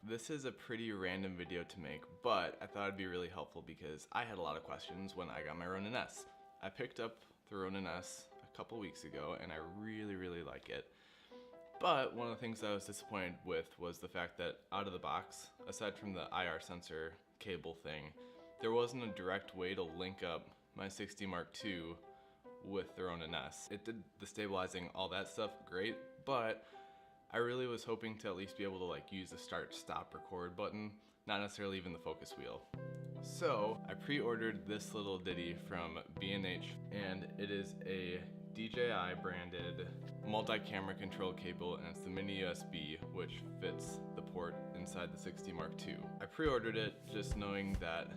This is a pretty random video to make, but I thought it'd be really helpful because I had a lot of questions when I got my Ronin-S. I picked up the Ronin-S a couple weeks ago and I really like it. But one of the things I was disappointed with was the fact that out of the box, aside from the IR sensor cable thing, there wasn't a direct way to link up my 60 Mark II with the Ronin-S. It did the stabilizing, all that stuff, great, but I really was hoping to at least be able to use the start, stop, record button, not necessarily even the focus wheel. So I pre-ordered this little ditty from B&H, and it is a DJI branded multi-camera control cable, and it's the mini USB, which fits the port inside the 60 Mark II. I pre-ordered it just knowing that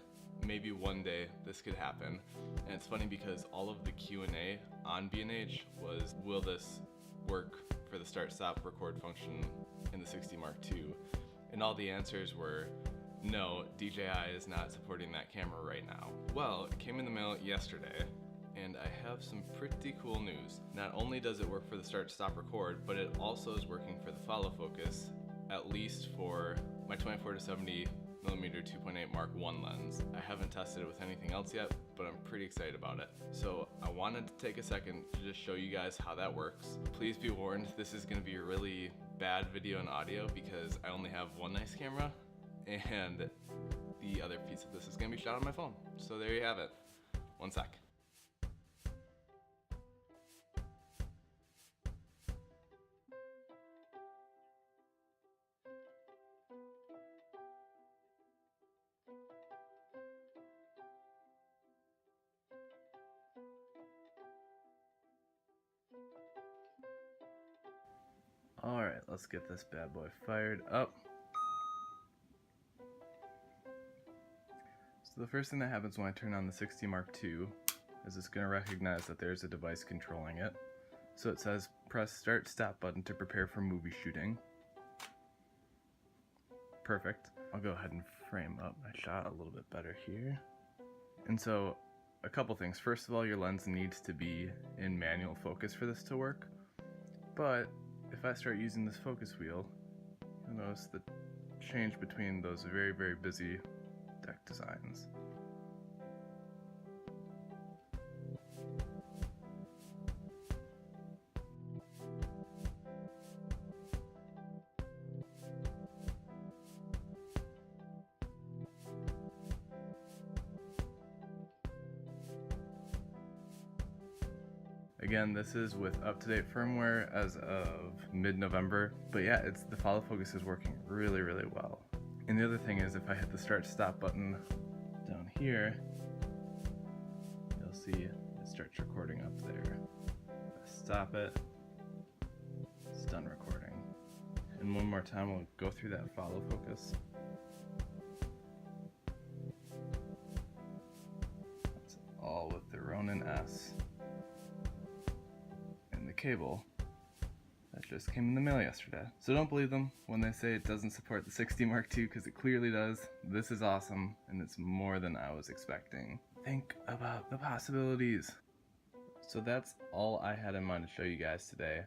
maybe one day this could happen. And it's funny because all of the Q&A on B&H was, will this work for the start, stop, record function in the 60 Mark II? And all the answers were, no, DJI is not supporting that camera right now. Well, it came in the mail yesterday, and I have some pretty cool news. Not only does it work for the start, stop, record, but it also is working for the follow focus, at least for my 24-70mm 2.8 Mark I lens. I haven't tested it with anything else yet, but I'm pretty excited about it. So I wanted to take a second to just show you guys how that works. Please be warned, this is gonna be a really bad video and audio because I only have one nice camera, and the other piece of this is gonna be shot on my phone. So there you have it. One sec. Alright, let's get this bad boy fired up. So the first thing that happens when I turn on the 60 Mark II is it's going to recognize that there's a device controlling it. So it says press start stop button to prepare for movie shooting. Perfect. I'll go ahead and frame up my shot a little bit better here. And so a couple things. First of all, your lens needs to be in manual focus for this to work. But if I start using this focus wheel, you'll notice the change between those very busy deck designs. Again, this is with up-to-date firmware as of mid-November, but yeah, the follow focus is working really well. And the other thing is, if I hit the start stop button down here, you'll see it starts recording up there. If I stop it, it's done recording. And one more time, we'll go through that follow focus. That's all with the Ronin-S. The cable that just came in the mail yesterday. So don't believe them when they say it doesn't support the 60 Mark II, because it clearly does. This is awesome, and it's more than I was expecting. Think about the possibilities. So that's all I had in mind to show you guys today.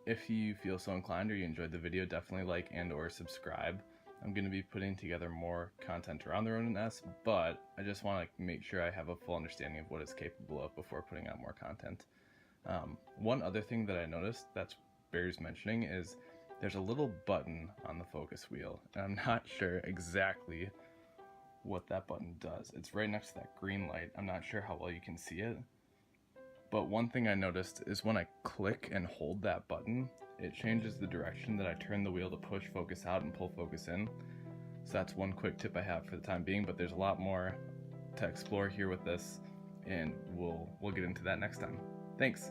If you feel so inclined or you enjoyed the video, definitely like and or subscribe. I'm going to be putting together more content around the Ronin-S, but I just want to make sure I have a full understanding of what it's capable of before putting out more content. One other thing that I noticed that bears mentioning is there's a little button on the focus wheel, and I'm not sure exactly what that button does. It's right next to that green light. I'm not sure how well you can see it, but one thing I noticed is when I click and hold that button, it changes the direction that I turn the wheel to push focus out and pull focus in. So that's one quick tip I have for the time being, but there's a lot more to explore here with this, and we'll get into that next time. Thanks.